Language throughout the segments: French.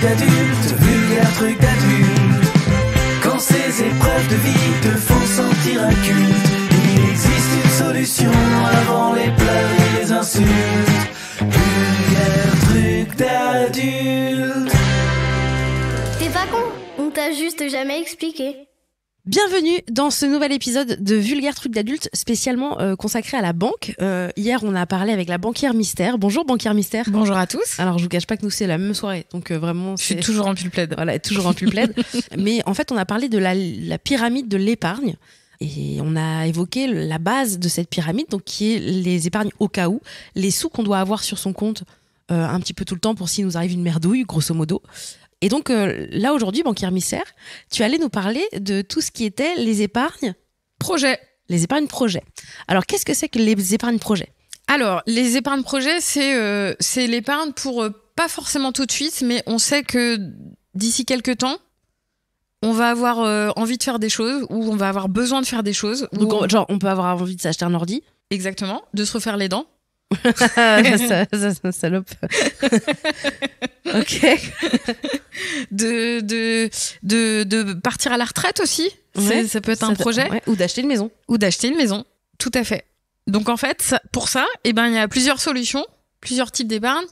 d'adulte, vulgaire truc d'adulte. Quand ces épreuves de vie te font sentir inculte, il existe une solution avant les pleurs et les insultes. Vulgaire truc d'adulte. T'es pas con, on t'a juste jamais expliqué. Bienvenue dans ce nouvel épisode de Vulgaire Truc d'adulte, spécialement consacré à la banque. Hier, on a parlé avec la banquière mystère. Bonjour banquière mystère. Bonjour à tous. Alors, je vous cache pas que nous, c'est la même soirée. Donc, vraiment, je suis toujours en pull plaid. Voilà, toujours en pull plaid. Mais en fait, on a parlé de la pyramide de l'épargne. Et on a évoqué la base de cette pyramide, donc qui est les épargnes au cas où, les sous qu'on doit avoir sur son compte un petit peu tout le temps pour s'il nous arrive une merdouille, grosso modo. Et donc là aujourd'hui, banquière mystère, tu allais nous parler de tout ce qui était les épargnes projets. Les épargnes projets. Alors qu'est-ce que c'est que les épargnes projets ? Alors les épargnes projets, c'est l'épargne pour pas forcément tout de suite, mais on sait que d'ici quelques temps, on va avoir envie de faire des choses ou on va avoir besoin de faire des choses. Donc genre on peut avoir envie de s'acheter un ordi. Exactement, de se refaire les dents. ça, salope. Ok. de partir à la retraite aussi. Ouais, ça peut être un projet. Ouais. Ou d'acheter une maison. Ou d'acheter une maison. Tout à fait. Donc en fait, pour ça, il y a plusieurs solutions, plusieurs types d'épargne.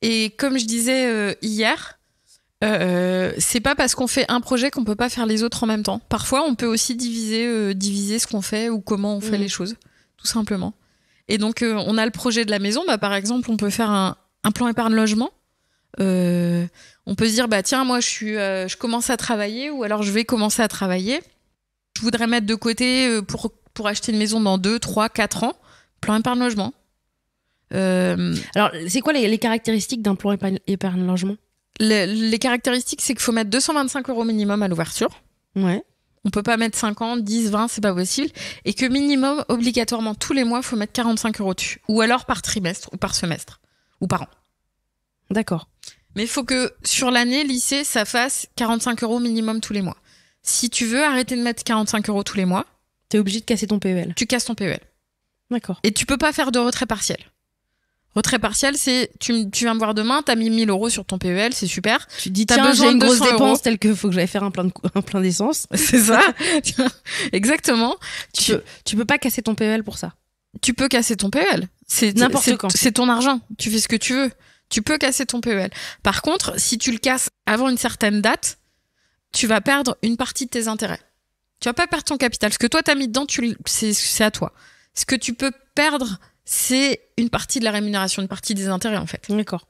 Et comme je disais hier, c'est pas parce qu'on fait un projet qu'on peut pas faire les autres en même temps. Parfois, on peut aussi diviser ce qu'on fait ou comment on fait les choses, tout simplement. Et donc, on a le projet de la maison. Par exemple, on peut faire un plan épargne logement. On peut se dire, tiens, moi, je commence à travailler ou alors je vais commencer à travailler. Je voudrais mettre de côté pour acheter une maison dans 2, 3, 4 ans. Plan épargne logement. Alors, c'est quoi les caractéristiques d'un plan épargne logement ? Les caractéristiques, c'est qu'il faut mettre 225 € minimum à l'ouverture. Ouais. On peut pas mettre 50, 10, 20, c'est pas possible. Et que minimum, obligatoirement, tous les mois, il faut mettre 45 € dessus. Ou alors par trimestre, ou par semestre, ou par an. D'accord. Mais il faut que sur l'année lycée, ça fasse 45 € minimum tous les mois. Si tu veux arrêter de mettre 45 € tous les mois, t'es obligé de casser ton PEL. Tu casses ton PEL. D'accord. Et tu peux pas faire de retrait partiel. Retrait partiel, c'est tu viens me voir demain, t'as mis 1000 € sur ton PEL, c'est super. Tu dis tiens, j'ai une grosse dépense telle que faut que j'aille faire un plein d'essence. C'est ça. Exactement. Tu peux pas casser ton PEL pour ça. Tu peux casser ton PEL. C'est n'importe quand. C'est ton argent. Tu fais ce que tu veux. Tu peux casser ton PEL. Par contre, si tu le casses avant une certaine date, tu vas perdre une partie de tes intérêts. Tu vas pas perdre ton capital. Ce que toi t'as mis dedans, c'est à toi. Ce que tu peux perdre, c'est une partie de la rémunération, une partie des intérêts en fait. D'accord.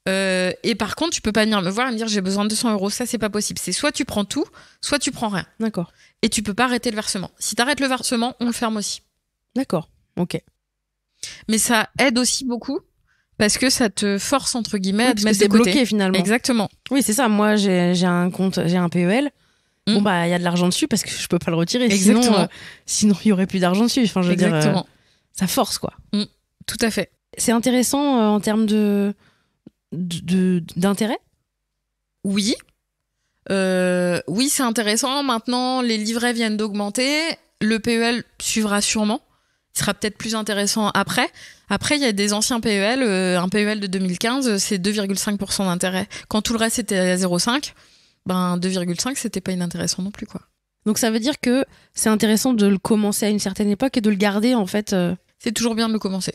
Et par contre, tu peux pas venir me voir et me dire j'ai besoin de 200 €. Ça, c'est pas possible. C'est soit tu prends tout, soit tu prends rien. D'accord. Et tu peux pas arrêter le versement. Si t'arrêtes le versement, on le ferme aussi. D'accord. Ok. Mais ça aide aussi beaucoup parce que ça te force entre guillemets à te mettre de côté. bloqué Finalement. Exactement. Oui, c'est ça. Moi, j'ai un compte, j'ai un PEL. Bon il y a de l'argent dessus parce que je peux pas le retirer. Exactement. Sinon il y aurait plus d'argent dessus. Enfin, je veux Exactement. dire, ça force quoi. Tout à fait. C'est intéressant en termes d'intérêt. Oui. Oui, c'est intéressant. Maintenant, les livrets viennent d'augmenter. Le PEL suivra sûrement. Il sera peut-être plus intéressant après. Après, il y a des anciens PEL. Un PEL de 2015, c'est 2,5% d'intérêt. Quand tout le reste était à 0,5, 2,5, c'était pas inintéressant non plus, quoi. Donc ça veut dire que c'est intéressant de le commencer à une certaine époque et de le garder, en fait. C'est toujours bien de le commencer.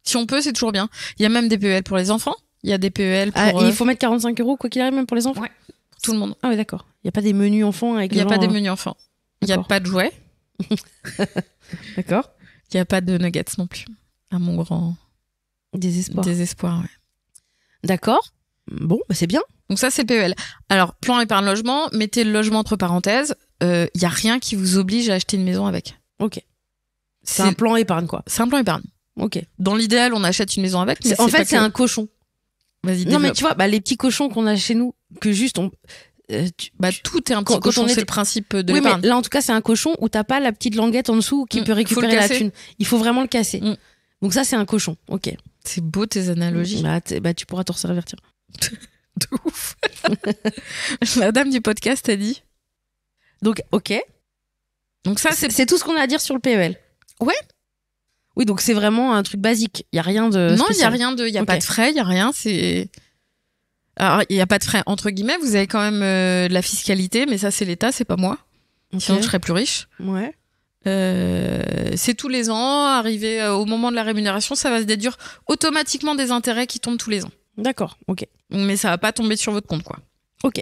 Si on peut, c'est toujours bien. Il y a même des PEL pour les enfants. Il y a des PEL pour... et il faut mettre 45 € quoi qu'il arrive, même pour les enfants. Ouais, pour tout le monde. Ah oui, d'accord. Il n'y a pas des menus enfants avec... Il n'y a pas des menus enfants. Il n'y a pas de jouets. D'accord. Il n'y a pas de nuggets non plus. À mon grand... Désespoir, ouais. D'accord. Bon, c'est bien. Donc ça, c'est PEL. Alors, plan épargne logement, mettez le logement entre parenthèses. Il n'y a rien qui vous oblige à acheter une maison avec. Ok. C'est un plan épargne, quoi. C'est un plan épargne. Ok. Dans l'idéal, on achète une maison avec. Mais en fait, c'est un cochon. Vas-y, non, mais tu vois, les petits cochons qu'on a chez nous, que juste on... tout est un petit cochon, c'est le principe de l'épargne. Mais là, en tout cas, c'est un cochon où t'as pas la petite languette en dessous qui peut récupérer la thune. Il faut vraiment le casser. Donc ça, c'est un cochon. Ok. C'est beau tes analogies. Tu pourras t'en servir, tiens. De ouf. La dame du podcast a dit. Donc, ok. Donc ça, c'est tout ce qu'on a à dire sur le PEL. Ouais. Oui, donc c'est vraiment un truc basique. Il y a rien de spécial. Non, il y a pas de frais, il y a rien, c'est Alors, il n'y a pas de frais, entre guillemets. Vous avez quand même de la fiscalité, mais ça, c'est l'État, c'est pas moi. Sinon, je serais plus riche. Ouais. C'est tous les ans, arrivé au moment de la rémunération, ça va se déduire automatiquement des intérêts qui tombent tous les ans. D'accord, ok. Mais ça va pas tomber sur votre compte, quoi. Ok.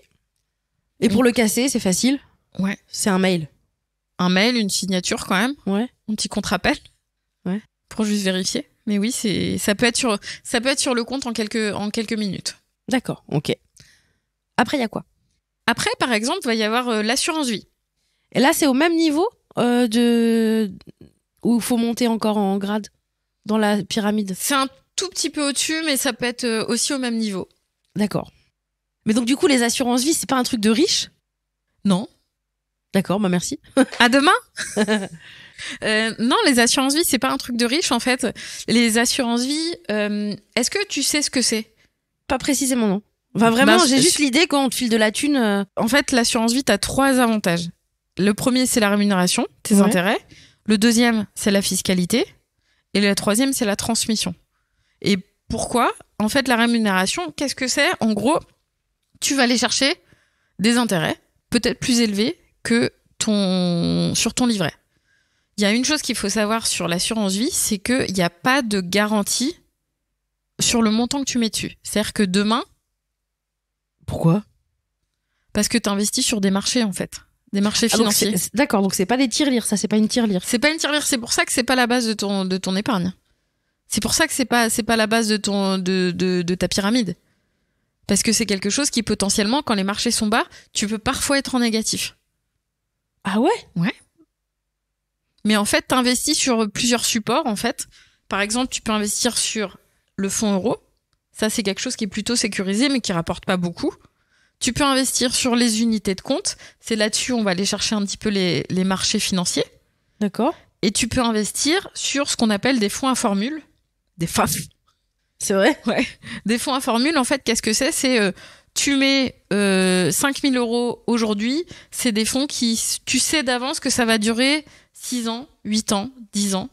Et pour le casser, c'est facile. Ouais. C'est un mail. Un mail, une signature quand même. Ouais. Un petit contre-appel. Ouais. Pour juste vérifier. Mais oui, ça peut être sur le compte en quelques minutes. D'accord, ok. Après, il y a quoi? Après, par exemple, il va y avoir l'assurance vie. Et là, c'est au même niveau où il faut monter encore en grade dans la pyramide. C'est un tout petit peu au-dessus, mais ça peut être aussi au même niveau. D'accord. Mais donc, du coup, les assurances vie, c'est pas un truc de riche? Non. D'accord, bah merci. À demain. Non, les assurances vie, c'est pas un truc de riche en fait. Les assurances vie, est-ce que tu sais ce que c'est? Pas précisément, non. Enfin, vraiment, Bah, j'ai juste l'idée quand on te file de la thune. En fait, l'assurance vie, t'as 3 avantages. Le premier, c'est la rémunération, tes Ouais. intérêts. Le deuxième, c'est la fiscalité. Et le troisième, c'est la transmission. Et pourquoi? En fait, la rémunération, qu'est-ce que c'est? En gros, tu vas aller chercher des intérêts, peut-être plus élevés que sur ton livret. Il y a une chose qu'il faut savoir sur l'assurance vie, c'est qu'il n'y a pas de garantie sur le montant que tu mets dessus. C'est-à-dire que demain, Pourquoi? parce que tu investis sur des marchés, en fait. Des marchés financiers. D'accord, donc c'est pas des tirelires, ça, c'est pas une tirelire. C'est pas une tirelire, c'est pour ça que c'est pas la base de ton épargne. C'est pour ça que c'est pas la base de ta pyramide. Parce que c'est quelque chose qui potentiellement, quand les marchés sont bas, tu peux parfois être en négatif. Ah ouais? Mais en fait, t'investis sur plusieurs supports, en fait. Par exemple, tu peux investir sur le fonds euro. Ça, c'est quelque chose qui est plutôt sécurisé, mais qui rapporte pas beaucoup. Tu peux investir sur les unités de compte. C'est là-dessus, on va aller chercher un petit peu les marchés financiers. D'accord. Et tu peux investir sur ce qu'on appelle des fonds à formule. Des FAF. C'est vrai? Ouais. Des fonds à formule, en fait, qu'est-ce que c'est? C'est tu mets 5 000 € aujourd'hui. C'est des fonds qui, tu sais d'avance que ça va durer 6 ans, 8 ans, 10 ans.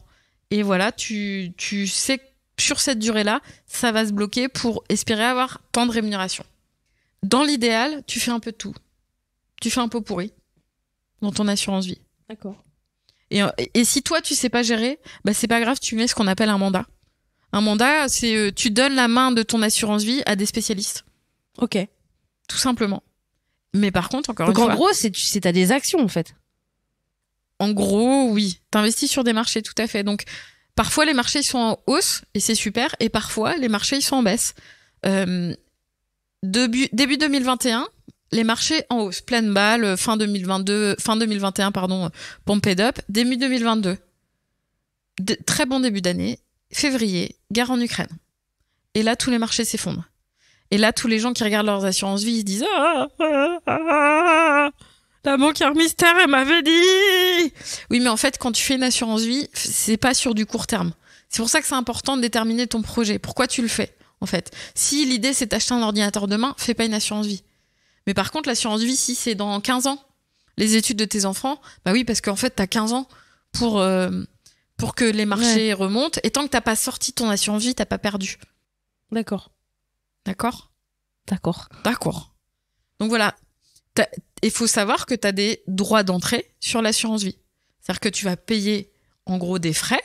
Et voilà, tu sais que sur cette durée-là, ça va se bloquer pour espérer avoir tant de rémunération. Dans l'idéal, tu fais un peu de tout. Tu fais un pot pourri dans ton assurance vie. D'accord. Et si toi, tu sais pas gérer, bah c'est pas grave, tu mets ce qu'on appelle un mandat. Un mandat, c'est tu donnes la main de ton assurance vie à des spécialistes. Ok. Tout simplement. Mais par contre, encore Donc une en fois... gros, t'as des actions, en fait. En gros, oui. T'investis sur des marchés, tout à fait. Donc, parfois, les marchés ils sont en hausse, et c'est super. Et parfois, les marchés ils sont en baisse. Début 2021, les marchés en hausse. Pleine balle, fin 2021, pardon, pumped up. Début 2022. Très bon début d'année. Février, guerre en Ukraine. Et là, tous les marchés s'effondrent. Et là, tous les gens qui regardent leurs assurances vie, ils se disent la banquière mystère, elle m'avait dit. Oui, mais en fait, quand tu fais une assurance vie, c'est pas sur du court terme. C'est pour ça que c'est important de déterminer ton projet. Pourquoi tu le fais, en fait? Si l'idée, c'est d'acheter un ordinateur demain, fais pas une assurance vie. Mais par contre, l'assurance vie, si c'est dans 15 ans, les études de tes enfants, bah oui, parce qu'en fait, t'as 15 ans pour que les marchés remontent. Et tant que t'as pas sorti ton assurance vie, t'as pas perdu. D'accord. D'accord? D'accord. Donc voilà. Il faut savoir que tu as des droits d'entrée sur l'assurance vie. C'est-à-dire que tu vas payer en gros des frais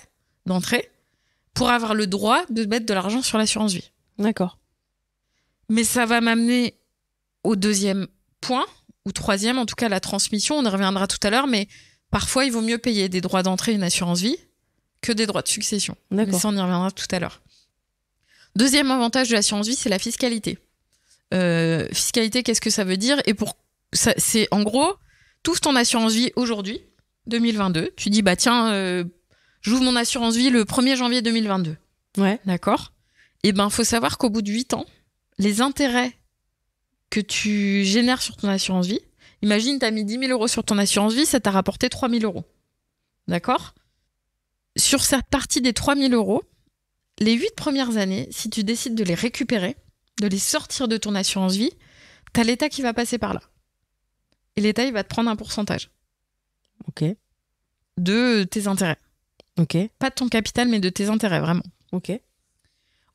d'entrée pour avoir le droit de mettre de l'argent sur l'assurance vie. D'accord. Mais ça va m'amener au deuxième point, ou troisième, en tout cas la transmission, on y reviendra tout à l'heure, mais parfois il vaut mieux payer des droits d'entrée une assurance vie que des droits de succession. D'accord. Mais ça, on y reviendra tout à l'heure. Deuxième avantage de l'assurance vie, c'est la fiscalité. Fiscalité, qu'est-ce que ça veut dire? Et c'est en gros, tu ouvres ton assurance vie aujourd'hui, 2022. Tu dis, bah tiens, j'ouvre mon assurance vie le 1er janvier 2022. Ouais. D'accord? Et ben, faut savoir qu'au bout de 8 ans, les intérêts que tu génères sur ton assurance vie, imagine, tu as mis 10 000 € sur ton assurance vie, ça t'a rapporté 3 000 €. D'accord? Sur cette partie des 3 000 €, les 8 premières années, si tu décides de les récupérer, de les sortir de ton assurance vie, t'as l'État qui va passer par là. Et l'État, il va te prendre un pourcentage. Ok. De tes intérêts. Ok. Pas de ton capital, mais de tes intérêts, vraiment. Ok.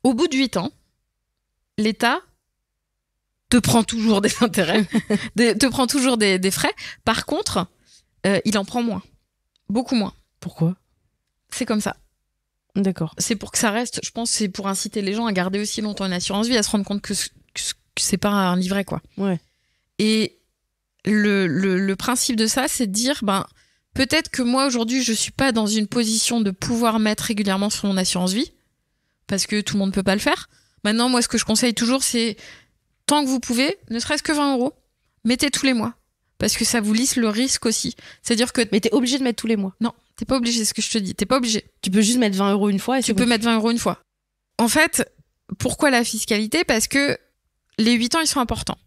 Au bout de 8 ans, l'État te prend toujours des intérêts, te prend toujours des frais. Par contre, il en prend moins. Beaucoup moins. Pourquoi? C'est comme ça. D'accord. C'est pour que ça reste, je pense, c'est pour inciter les gens à garder aussi longtemps une assurance vie, à se rendre compte que c'est pas un livret, quoi. Ouais. Et le principe de ça, c'est de dire, peut-être que moi, aujourd'hui, je suis pas dans une position de pouvoir mettre régulièrement sur mon assurance vie, parce que tout le monde peut pas le faire. Maintenant, moi, ce que je conseille toujours, c'est, tant que vous pouvez, ne serait-ce que 20 €, mettez tous les mois. Parce que ça vous lisse le risque aussi. C'est-à-dire que... Mais t'es obligé de mettre tous les mois. Non, t'es pas obligé, c'est ce que je te dis. T'es pas obligé. Tu peux juste mettre 20 € une fois et Tu peux mettre 20 € une fois. En fait, pourquoi la fiscalité? Parce que les 8 ans, ils sont importants.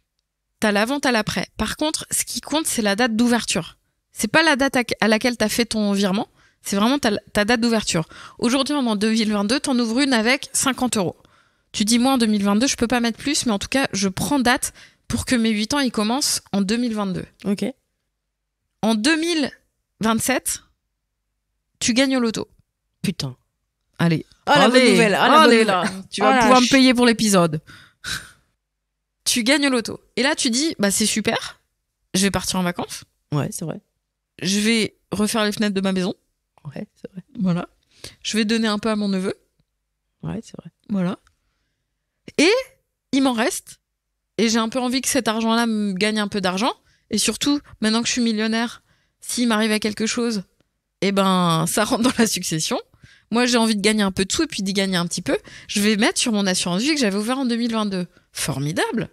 T'as l'avant, t'as l'après. Par contre, ce qui compte, c'est la date d'ouverture. C'est pas la date à laquelle t'as fait ton virement. C'est vraiment ta date d'ouverture. Aujourd'hui, en 2022, t'en ouvres une avec 50 €. Tu dis, moi, en 2022, je peux pas mettre plus, mais en tout cas, je prends date pour que mes 8 ans, ils commencent en 2022. Ok. En 2027, tu gagnes au loto. Putain. Allez. Oh, la bonne nouvelle. Oh, la bonne Allez, là. nouvelle. Tu Oh, vas la pouvoir me vache. payer pour l'épisode. Tu gagnes au loto. Et là, tu dis, c'est super. Je vais partir en vacances. Ouais, c'est vrai. Je vais refaire les fenêtres de ma maison. Ouais, c'est vrai. Voilà. Je vais donner un peu à mon neveu. Ouais, c'est vrai. Voilà. Et il m'en reste. Et j'ai un peu envie que cet argent-là me gagne un peu d'argent. Et surtout, maintenant que je suis millionnaire, s'il m'arrive à quelque chose, ça rentre dans la succession. Moi, j'ai envie de gagner un peu de sous et puis d'y gagner un petit peu. Je vais mettre sur mon assurance vie que j'avais ouvert en 2022. Formidable.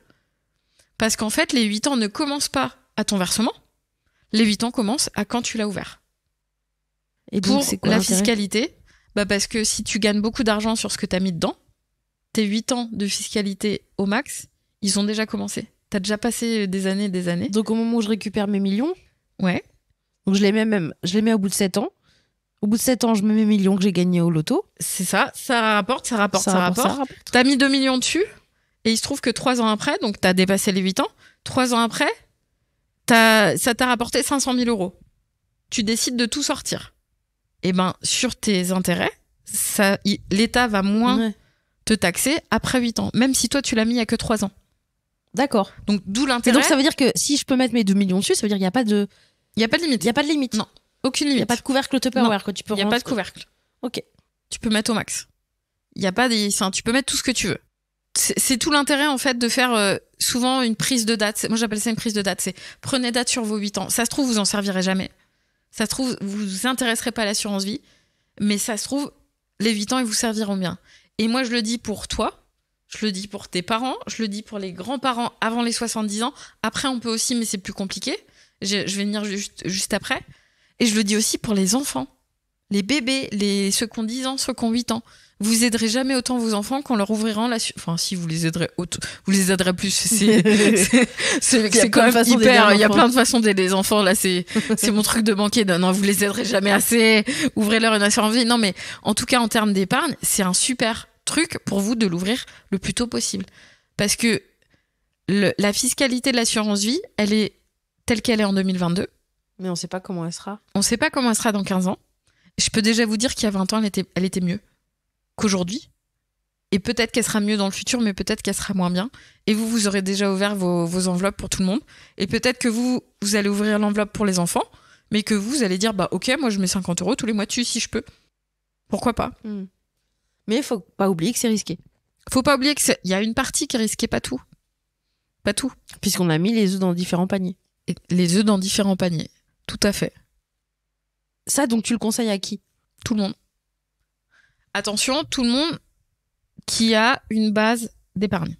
Parce qu'en fait, les 8 ans ne commencent pas à ton versement. Les 8 ans commencent à quand tu l'as ouvert. Et donc, Pour c'est quoi la l'intérêt? fiscalité, parce que si tu gagnes beaucoup d'argent sur ce que tu as mis dedans, tes 8 ans de fiscalité au max, ils ont déjà commencé. Tu as déjà passé des années et des années. Donc, au moment où je récupère mes millions, Ouais. donc je les mets au bout de 7 ans. Au bout de 7 ans, je mets mes millions que j'ai gagnés au loto. C'est ça. Ça rapporte. Ça rapporte. T'as mis 2 millions dessus et il se trouve que 3 ans après, donc t'as dépassé les 8 ans, 3 ans après, ça t'a rapporté 500 000 €. Tu décides de tout sortir. Et sur tes intérêts, l'État va moins Ouais. te taxer après 8 ans, même si toi tu l'as mis il y a que 3 ans. D'accord. Donc d'où Et l'intérêt. donc, ça veut dire que si je peux mettre mes 2 millions dessus, ça veut dire qu'il n'y a pas de, Il y a pas de limite. il y a pas de limite. Non. Aucune Il n'y limite. a pas de couvercle Tupperware que tu peux Il y a pas de rentrer. couvercle. Ok. Tu peux mettre au max. Il y a pas tu peux mettre tout ce que tu veux. C'est tout l'intérêt en fait de faire souvent une prise de date. Moi j'appelle ça une prise de date. C'est prenez date sur vos 8 ans. Ça se trouve vous en servirez jamais. Ça se trouve vous vous intéresserez pas à l'assurance vie, mais ça se trouve les 8 ans ils vous serviront bien. Et moi je le dis pour toi, je le dis pour tes parents, je le dis pour les grands-parents avant les 70 ans. Après on peut aussi, mais c'est plus compliqué. Je vais venir juste après. Et je le dis aussi pour les enfants. Les bébés, ceux qui ont 10 ans, ceux qui ont 8 ans. Vous aiderez jamais autant vos enfants qu'on leur ouvrira enfin, si vous les aiderez autant, vous les aiderez plus. C'est quand même hyper, il y a plein de façons d'aider les enfants, là, c'est mon truc de banquier. Non, vous les aiderez jamais assez. Ouvrez-leur une assurance vie. Non, mais en tout cas, en termes d'épargne, c'est un super truc pour vous de l'ouvrir le plus tôt possible. Parce que la fiscalité de l'assurance vie, elle est telle qu'elle est en 2022. Mais on sait pas comment elle sera. On sait pas comment elle sera dans 15 ans. Je peux déjà vous dire qu'il y a 20 ans, elle était mieux qu'aujourd'hui. Et peut-être qu'elle sera mieux dans le futur, mais peut-être qu'elle sera moins bien. Et vous aurez déjà ouvert vos enveloppes pour tout le monde. Et peut-être que vous allez ouvrir l'enveloppe pour les enfants, mais que vous allez dire, ok, moi je mets 50 € tous les mois dessus si je peux. Pourquoi pas? Mais il faut pas oublier que c'est risqué. Faut pas oublier qu'il y a une partie qui est risquée, pas tout. Pas tout. Puisqu'on a mis les œufs dans différents paniers. Et les œufs dans différents paniers. Tout à fait. Ça, donc, tu le conseilles à qui? Tout le monde. Attention, tout le monde qui a une base d'épargne.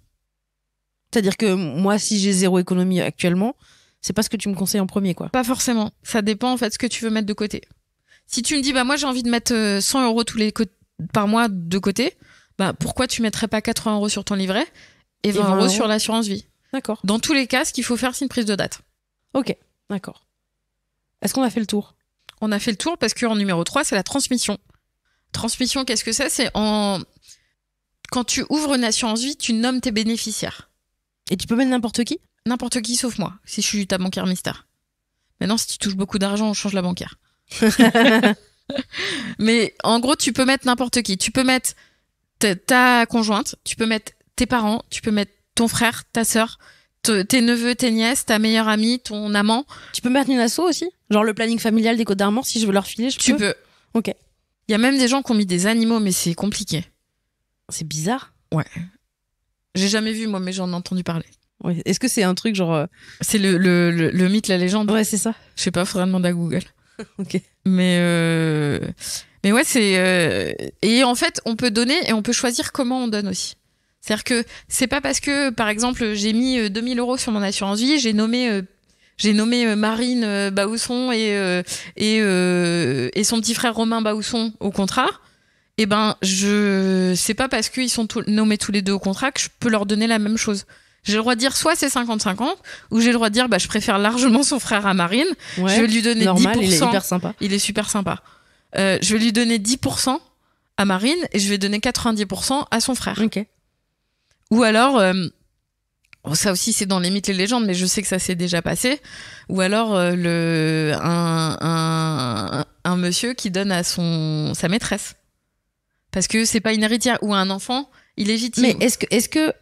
C'est-à-dire que moi, si j'ai 0 économie actuellement, c'est pas ce que tu me conseilles en premier, quoi. Pas forcément. Ça dépend, en fait, ce que tu veux mettre de côté. Si tu me dis, moi, j'ai envie de mettre 100 € par mois de côté, pourquoi tu mettrais pas 80 € sur ton livret et 20 € sur l'assurance vie? D'accord. Dans tous les cas, ce qu'il faut faire, c'est une prise de date. Ok, d'accord. Est-ce qu'on a fait le tour? On a fait le tour parce qu'en numéro 3, c'est la transmission. Transmission, qu'est-ce que c'est quand tu ouvres une assurance vie, tu nommes tes bénéficiaires. Et tu peux mettre n'importe qui? N'importe qui sauf moi, si je suis ta banquière mystère. Maintenant, si tu touches beaucoup d'argent, on change la banquière. Mais en gros, tu peux mettre n'importe qui. Tu peux mettre ta conjointe, tu peux mettre tes parents, tu peux mettre ton frère, ta sœur, tes neveux, tes nièces, ta meilleure amie, ton amant. Tu peux mettre une asso aussi? Genre le planning familial des Côtes d'Armor, si je veux leur filer, Tu peux. Ok. Il y a même des gens qui ont mis des animaux, mais c'est compliqué. C'est bizarre. Ouais. J'ai jamais vu, moi, mais j'en ai entendu parler. Ouais. Est-ce que c'est un truc genre... C'est le mythe, la légende. Ouais, c'est ça. Je sais pas, faudrait demander à Google. Ok. Mais ouais, c'est... Et en fait, on peut donner et on peut choisir comment on donne aussi. C'est-à-dire que c'est pas parce que, par exemple, j'ai mis 2 000 € sur mon assurance vie, j'ai nommé Marine Baousson et son petit frère Romain Baousson au contrat. Eh ben, c'est pas parce qu'ils sont nommés tous les deux au contrat que je peux leur donner la même chose. J'ai le droit de dire soit c'est 50-50, ou j'ai le droit de dire je préfère largement son frère à Marine. Ouais, je vais lui donner normal, 10%. Il est hyper sympa. Il est super sympa. Je vais lui donner 10% à Marine et je vais donner 90% à son frère. Ok. Ou alors, ça aussi c'est dans les mythes et les légendes, mais je sais que ça s'est déjà passé. Ou alors un monsieur qui donne à sa maîtresse. Parce que c'est pas une héritière ou un enfant illégitime. Mais est-ce que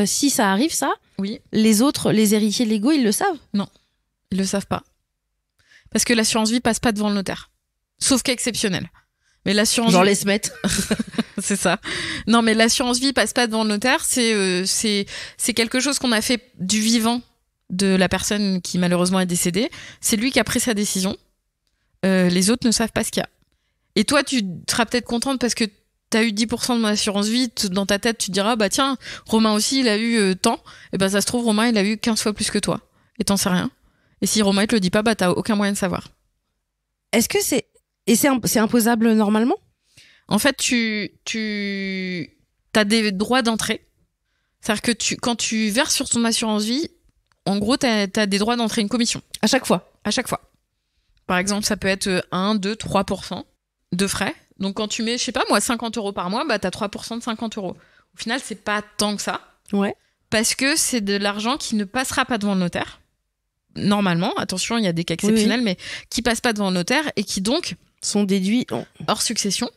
si ça arrive ça, oui, les héritiers légaux, ils le savent? Non, ils le savent pas. Parce que l'assurance vie passe pas devant le notaire. Sauf cas exceptionnel. Mais l'assurance genre vie... les smet. C'est ça. Non, mais l'assurance vie passe pas devant le notaire. C'est quelque chose qu'on a fait du vivant de la personne qui malheureusement est décédée. C'est lui qui a pris sa décision. Les autres ne savent pas ce qu'il y a. Et toi, tu seras peut-être contente parce que t'as eu 10% de mon assurance vie. Dans ta tête, tu te diras, bah tiens, Romain aussi, il a eu tant. Et ben ça se trouve, Romain, il a eu 15 fois plus que toi. Et t'en sais rien. Et si Romain, il te le dit pas, bah t'as aucun moyen de savoir. Est-ce que c'est imposable normalement? En fait, tu as des droits d'entrée. C'est-à-dire que quand tu verses sur ton assurance vie, en gros, t'as des droits d'entrée, une commission. À chaque fois? À chaque fois. Par exemple, ça peut être 1, 2, 3% de frais. Donc, quand tu mets, je sais pas moi, 50 € par mois, bah, t'as 3% de 50 €. Au final, c'est pas tant que ça. Ouais. Parce que c'est de l'argent qui ne passera pas devant le notaire. Normalement, attention, il y a des cas exceptionnels, mais qui passent pas devant le notaire et qui donc sont déduits hors succession.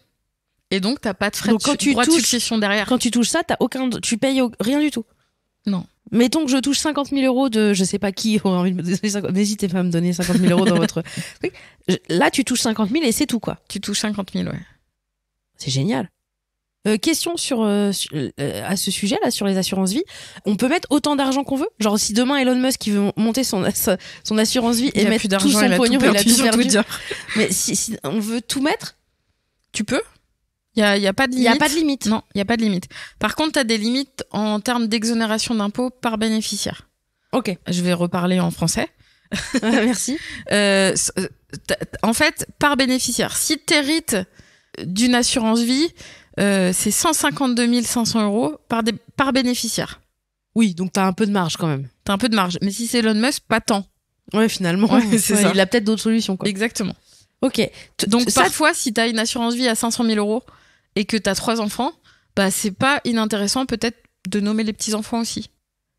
Et donc, t'as pas de frais donc, de droit de succession derrière. Quand tu touches ça, tu payes rien du tout. Non. Mettons que je touche 50 000 € de je sais pas qui aurait envie de me donner 50 000. N'hésitez pas à me donner 50 000 € dans votre truc. Là, tu touches 50 000 et c'est tout, quoi. Tu touches 50 000, ouais. C'est génial. Question à ce sujet-là, sur les assurances vie. On peut mettre autant d'argent qu'on veut? Genre, si demain Elon Musk il veut monter son assurance vie et mettre tout son pognon, il a tout perdu. Mais si on veut tout mettre, tu peux. Il y a pas de limite. Il y a pas de limite. Non, il y a pas de limite. Par contre, tu as des limites en termes d'exonération d'impôts par bénéficiaire. Ok. Je vais reparler en français. Merci. En fait, par bénéficiaire, si tu hérites d'une assurance vie, c'est 152 500 € par bénéficiaire. Oui, donc t'as un peu de marge quand même. T'as un peu de marge. Mais si c'est Elon Musk, pas tant. Ouais, finalement. Ouais, c'est ça. Il a peut-être d'autres solutions, quoi. Exactement. Ok. Donc parfois, si t'as une assurance vie à 500 000 € et que t'as 3 enfants, bah c'est pas inintéressant peut-être de nommer les petits-enfants aussi.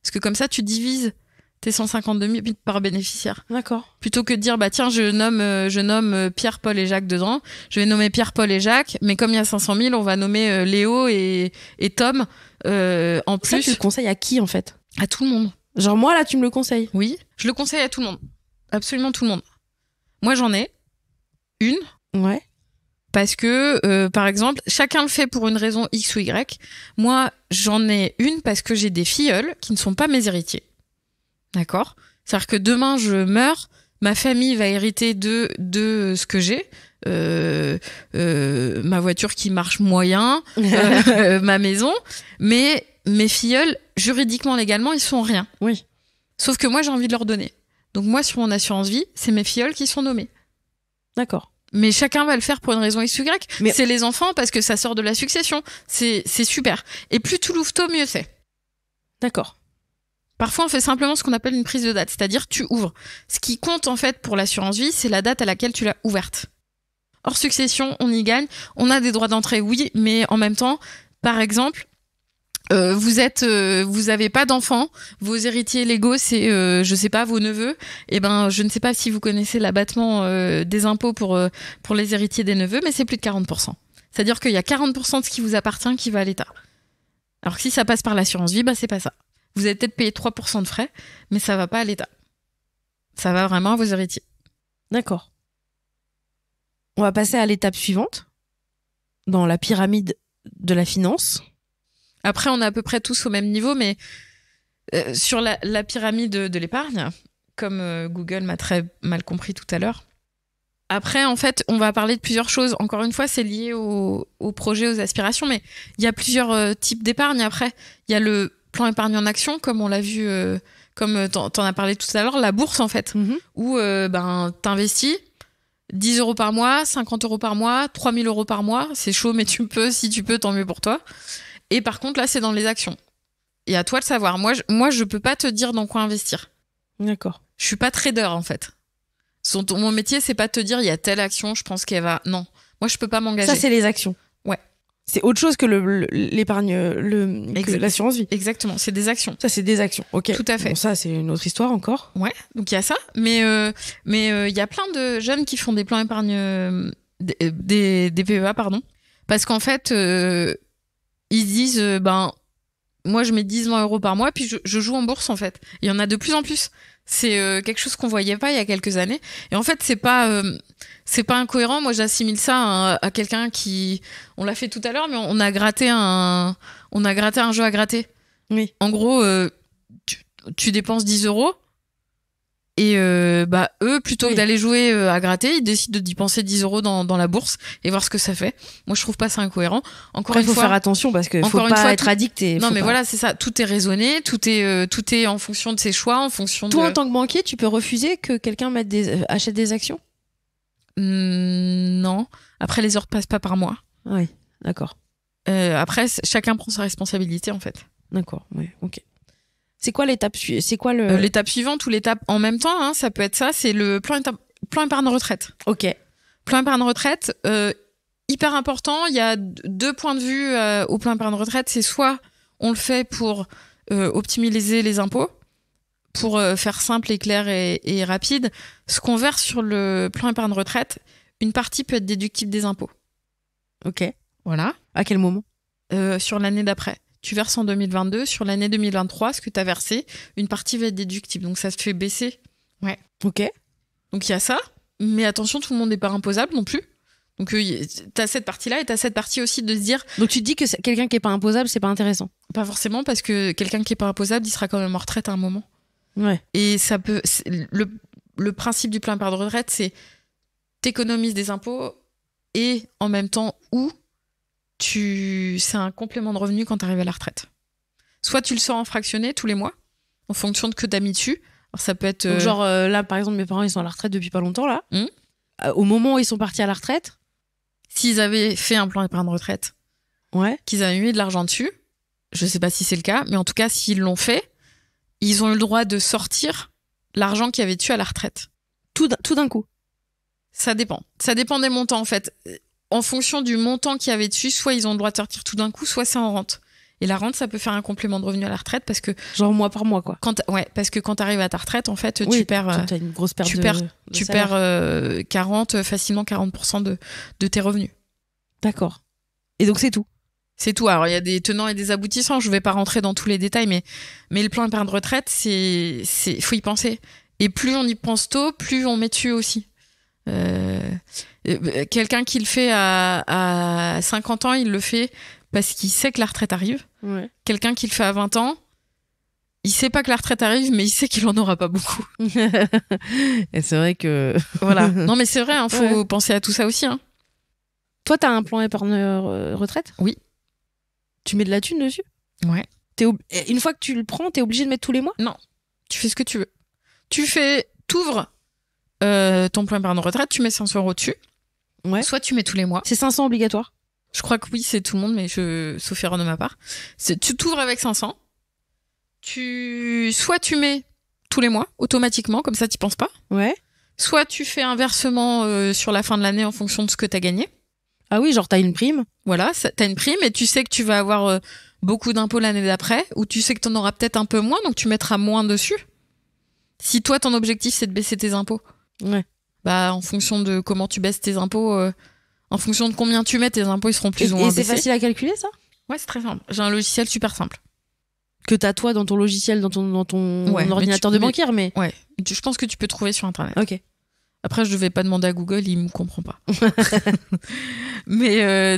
Parce que comme ça, tu divises tes 152 000 par bénéficiaire. D'accord. Plutôt que de dire, bah tiens, je nomme Pierre, Paul et Jacques dedans. Je vais nommer Pierre, Paul et Jacques, mais comme il y a 500 000, on va nommer Léo et Tom en plus. Ça, tu le conseilles à qui, en fait? À tout le monde. Genre moi, là, tu me le conseilles? Oui, je le conseille à tout le monde. Absolument tout le monde. Moi, j'en ai une. Ouais. Parce que, par exemple, chacun le fait pour une raison X ou Y. Moi, j'en ai une parce que j'ai des filleuls qui ne sont pas mes héritiers. D'accord? C'est-à-dire que demain, je meurs, ma famille va hériter de ce que j'ai. Ma voiture qui marche moyen, ma maison. Mais mes filleuls, juridiquement, légalement, ils sont rien. Oui. Sauf que moi, j'ai envie de leur donner. Donc moi, sur mon assurance vie, c'est mes filleuls qui sont nommés. D'accord. Mais chacun va le faire pour une raison X ou Y. Mais... c'est les enfants parce que ça sort de la succession. C'est super. Et plus tu l'ouvres tôt, mieux c'est. D'accord. Parfois, on fait simplement ce qu'on appelle une prise de date. C'est-à-dire, tu ouvres. Ce qui compte, en fait, pour l'assurance vie, c'est la date à laquelle tu l'as ouverte. Hors succession, on y gagne. On a des droits d'entrée, oui, mais en même temps, par exemple, vous avez pas d'enfants, vos héritiers légaux, c'est, je sais pas, vos neveux. Eh ben, je ne sais pas si vous connaissez l'abattement des impôts pour les héritiers des neveux, mais c'est plus de 40%. C'est-à-dire qu'il y a 40% de ce qui vous appartient qui va à l'État. Alors que si ça passe par l'assurance vie, bah c'est pas ça. Vous allez peut-être payer 3% de frais, mais ça va pas à l'État. Ça va vraiment à vos héritiers. D'accord. On va passer à l'étape suivante, dans la pyramide de la finance. Après, on est à peu près tous au même niveau, mais sur la pyramide de l'épargne, comme Google m'a très mal compris tout à l'heure. Après, en fait, on va parler de plusieurs choses. Encore une fois, c'est lié au projet, aux aspirations, mais il y a plusieurs types d'épargne. Après, il y a le plan épargne en action, comme on l'a vu, comme t'en as parlé tout à l'heure, la bourse, en fait, où t'investis 10 euros par mois, 50 euros par mois, 3000 euros par mois. C'est chaud, mais si tu peux, tant mieux pour toi. Et par contre, là, c'est dans les actions. Et à toi de savoir. Moi, je peux pas te dire dans quoi investir. D'accord. Je suis pas trader, en fait. Mon métier, c'est pas de te dire, il y a telle action, je pense qu'elle va... Non. Moi, je peux pas m'engager. Ça, c'est les actions. Ouais. C'est autre chose que l'épargne, que l'assurance vie. Exactement, c'est des actions. Ça, c'est des actions. Ok. Tout à fait. Bon, ça, c'est une autre histoire encore. Ouais, donc il y a ça. Mais il y a plein de jeunes qui font des plans épargne... des PEA, pardon. Parce qu'en fait, ils disent, moi, je mets 10-20 euros par mois, puis je joue en bourse, en fait. Il y en a de plus en plus. C'est quelque chose qu'on voyait pas il y a quelques années. Et en fait, c'est pas incohérent. Moi, j'assimile ça à quelqu'un qui, on l'a fait tout à l'heure, mais on a gratté un jeu à gratter. Oui. En gros, tu dépenses 10 euros. Et eux, plutôt que d'aller jouer à gratter, ils décident d'y penser 10 euros dans la bourse et voir ce que ça fait. Moi, je trouve pas ça incohérent. Encore une fois, il faut faire attention parce que faut pas être addict. Non, mais voilà, c'est ça. Tout est raisonné, tout est en fonction de ses choix, en fonction de... Toi, en tant que banquier, tu peux refuser que quelqu'un achète des actions ? Non. Après, les heures passent pas par mois. Oui, d'accord. Après, chacun prend sa responsabilité, en fait. D'accord, oui, ok. C'est quoi l'étape l'étape suivante ou l'étape en même temps, hein, ça peut être ça, c'est le plan épargne retraite. Ok. Plan épargne retraite, hyper important. Il y a deux points de vue au plan épargne retraite. C'est soit on le fait pour optimiser les impôts, pour faire simple et clair et rapide. Ce qu'on verse sur le plan épargne retraite, une partie peut être déductible des impôts. Ok. Voilà. À quel moment ? Sur l'année d'après. Tu verses en 2022, sur l'année 2023, ce que tu as versé, une partie va être déductible. Donc ça se fait baisser. Ouais. Ok. Donc il y a ça, mais attention, tout le monde n'est pas imposable non plus. Donc tu as cette partie-là et tu as cette partie aussi de se dire... Donc tu te dis que quelqu'un qui n'est pas imposable, c'est pas intéressant ? Pas forcément, parce que quelqu'un qui n'est pas imposable, il sera quand même en retraite à un moment. Ouais. Et ça peut... Le principe du plan épargne retraite, c'est t'économises des impôts et en même temps c'est un complément de revenu quand tu arrives à la retraite. Soit tu le sors en fractionné tous les mois, en fonction de que tu as mis dessus. Alors ça peut être... Donc genre là, par exemple, mes parents, ils sont à la retraite depuis pas longtemps, là. Au moment où ils sont partis à la retraite, s'ils avaient fait un plan épargne retraite, qu'ils avaient mis de l'argent dessus, je sais pas si c'est le cas, mais en tout cas, s'ils l'ont fait, ils ont eu le droit de sortir l'argent qu'il y avait dessus à la retraite. Tout d'un coup. Ça dépend. Ça dépend des montants, en fait. En fonction du montant qu'il y avait dessus, soit ils ont le droit de sortir tout d'un coup, soit c'est en rente. Et la rente, ça peut faire un complément de revenu à la retraite parce que... Genre mois par mois, quoi. Parce que quand tu arrives à ta retraite, en fait, tu perds... T'as une grosse perte tu perds facilement 40% de tes revenus. D'accord. Et donc, c'est tout. C'est tout. Alors, il y a des tenants et des aboutissants. Je vais pas rentrer dans tous les détails, mais le plan épargne de retraite, faut y penser. Et plus on y pense tôt, plus on met dessus aussi. Quelqu'un qui le fait à 50 ans, il le fait parce qu'il sait que la retraite arrive. Ouais. Quelqu'un qui le fait à 20 ans, il sait pas que la retraite arrive, mais il sait qu'il en aura pas beaucoup. Et c'est vrai que... Voilà. Non, mais c'est vrai, faut penser à tout ça aussi. Hein. Toi, t'as un plan épargne retraite ? Oui. Tu mets de la thune dessus ? Ouais. Une fois que tu le prends, t'es obligé de mettre tous les mois ? Non. Tu fais ce que tu veux. T'ouvres ton plan épargne retraite, tu mets 500 euros dessus. Ouais. Soit tu mets tous les mois. C'est 500 obligatoire ? Je crois que oui, c'est tout le monde, mais sauf erreur de ma part. Tu t'ouvres avec 500. Soit tu mets tous les mois, automatiquement, comme ça tu penses pas. Ouais. Soit tu fais un versement sur la fin de l'année en fonction de ce que t'as gagné. Ah oui, genre t'as une prime. Voilà, t'as une prime et tu sais que tu vas avoir beaucoup d'impôts l'année d'après, ou tu sais que t'en auras peut-être un peu moins, donc tu mettras moins dessus. Si toi, ton objectif, c'est de baisser tes impôts. Ouais. En fonction de comment tu baisses tes impôts, en fonction de combien tu mets, tes impôts, ils seront plus ou moins baissés. Et c'est facile à calculer, ça ? Ouais, c'est très simple. J'ai un logiciel super simple. Que t'as toi dans ton logiciel, dans ton Ouais, ordinateur de banquier, mais... Ouais, je pense que tu peux trouver sur Internet. Ok. Après, je devais pas demander à Google, il me comprend pas. Mais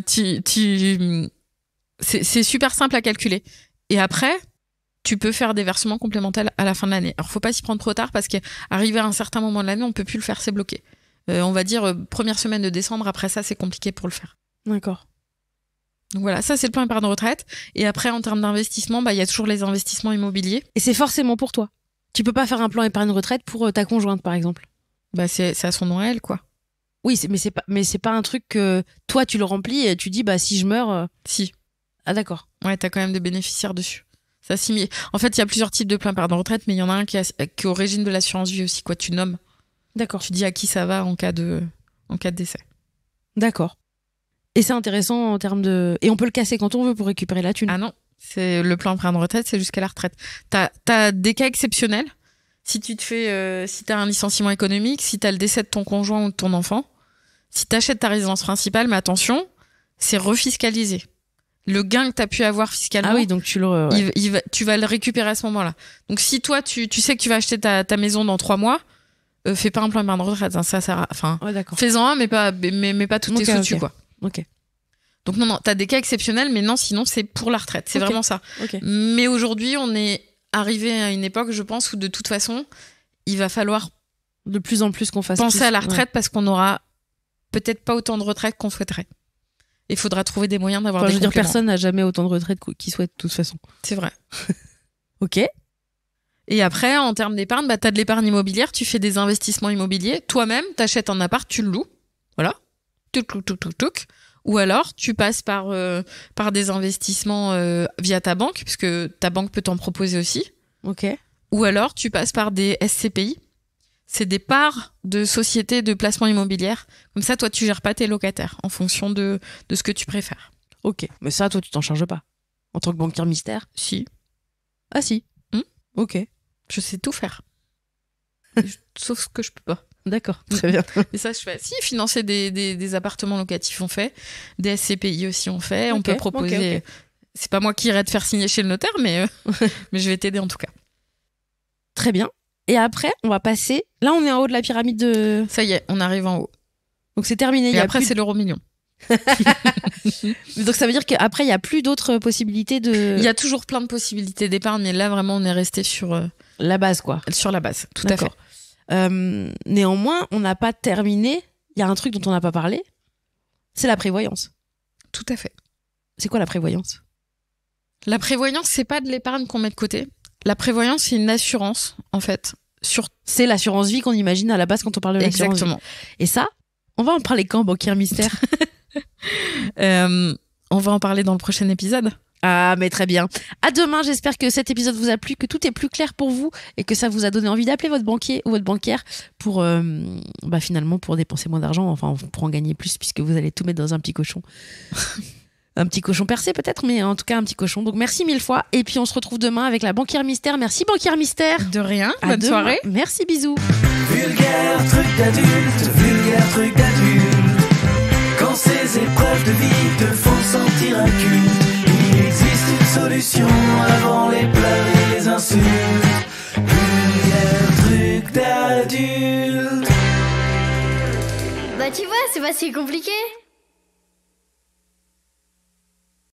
c'est super simple à calculer. Et après, tu peux faire des versements complémentaires à la fin de l'année. Alors, faut pas s'y prendre trop tard parce qu'arrivé à un certain moment de l'année, on peut plus le faire, c'est bloqué. On va dire première semaine de décembre, après ça, c'est compliqué pour le faire. D'accord. Donc voilà, ça c'est le plan épargne retraite. Et après, en termes d'investissement, il y a toujours les investissements immobiliers. Et c'est forcément pour toi. Tu peux pas faire un plan épargne retraite pour ta conjointe, par exemple. C'est à son nom à elle, quoi. Oui, mais c'est pas un truc que toi tu le remplis et tu dis si je meurs. Si. Ah d'accord. Ouais, t'as quand même des bénéficiaires dessus. Ça En fait, il y a plusieurs types de plans épargne retraite, mais il y en a un qui est au régime de l'assurance vie aussi, quoi. Tu nommes. D'accord. Tu dis à qui ça va en cas de décès. D'accord. Et c'est intéressant en termes de... Et on peut le casser quand on veut pour récupérer la thune. Ah non, c'est le plan épargne retraite, c'est jusqu'à la retraite. T'as des cas exceptionnels. Si tu te fais, si t'as un licenciement économique, si t'as le décès de ton conjoint ou de ton enfant, si t'achètes ta résidence principale, mais attention, c'est refiscalisé. Le gain que t'as pu avoir fiscalement, ah oui, donc tu vas le récupérer à ce moment-là. Donc si toi, tu sais que tu vas acheter ta maison dans 3 mois, fais pas un plan épargne retraite. Hein, fais-en un, mais pas tout tes sous dessus, quoi. Ok. Donc non, t'as des cas exceptionnels, mais non, sinon c'est pour la retraite. C'est vraiment ça. Okay. Mais aujourd'hui, on est arrivé à une époque, je pense, où de toute façon, il va falloir de plus en plus qu'on fasse penser à la retraite parce qu'on aura peut-être pas autant de retraite qu'on souhaiterait. Il faudra trouver des moyens d'avoir des compléments. Personne n'a jamais autant de retraite qu'il souhaite de toute façon. C'est vrai. Ok. Et après, en termes d'épargne, t'as de l'épargne immobilière, tu fais des investissements immobiliers. Toi-même, t'achètes un appart, tu le loues. Voilà. Touc. Ou alors, tu passes par des investissements via ta banque, puisque ta banque peut t'en proposer aussi. Ok. Ou alors, tu passes par des SCPI. C'est des parts de sociétés de placement immobilière. Comme ça, toi, tu gères pas tes locataires en fonction de ce que tu préfères. Ok. Mais ça, toi, tu t'en charges pas. En tant que banquier mystère. Si. Ah si. Ok. Je sais tout faire. Sauf ce que je peux pas. D'accord, très bien. Et ça, je fais. Si, financer des appartements locatifs, on fait. Des SCPI aussi, on fait. On peut proposer. Ok. C'est pas moi qui irai te faire signer chez le notaire, mais je vais t'aider en tout cas. Très bien. Et après, on va passer. Là, on est en haut de la pyramide de. Ça y est, on arrive en haut. Donc c'est terminé. Et après, c'est l'euro-million. Donc ça veut dire qu'après, il n'y a plus d'autres possibilités de. Il y a toujours plein de possibilités d'épargne, mais là, vraiment, on est resté sur. La base, quoi. Sur la base, tout à fait. Néanmoins, on n'a pas terminé. Il y a un truc dont on n'a pas parlé. C'est la prévoyance. Tout à fait. C'est quoi la prévoyance ? La prévoyance, c'est pas de l'épargne qu'on met de côté. La prévoyance, c'est une assurance, en fait. C'est l'assurance vie qu'on imagine à la base quand on parle de l'assurance vie. Exactement. Et ça, on va en parler quand, banquier mystère ? On va en parler dans le prochain épisode. Ah, mais très bien. À demain, j'espère que cet épisode vous a plu, que tout est plus clair pour vous et que ça vous a donné envie d'appeler votre banquier ou votre banquière pour, finalement, pour dépenser moins d'argent, enfin, pour en gagner plus puisque vous allez tout mettre dans un petit cochon. Un petit cochon percé peut-être, mais en tout cas un petit cochon. Donc merci 1000 fois. Et puis on se retrouve demain avec la banquière mystère. Merci banquière mystère. De rien. À bonne demain. soirée. Merci, bisous. Vulgaire truc d'adulte, vulgaire truc d'adulte. Quand ces épreuves de vie te font sentir inculte, il existe une solution avant les pleurs et les insultes. Vulgaire truc d'adulte. Bah tu vois, c'est pas si compliqué.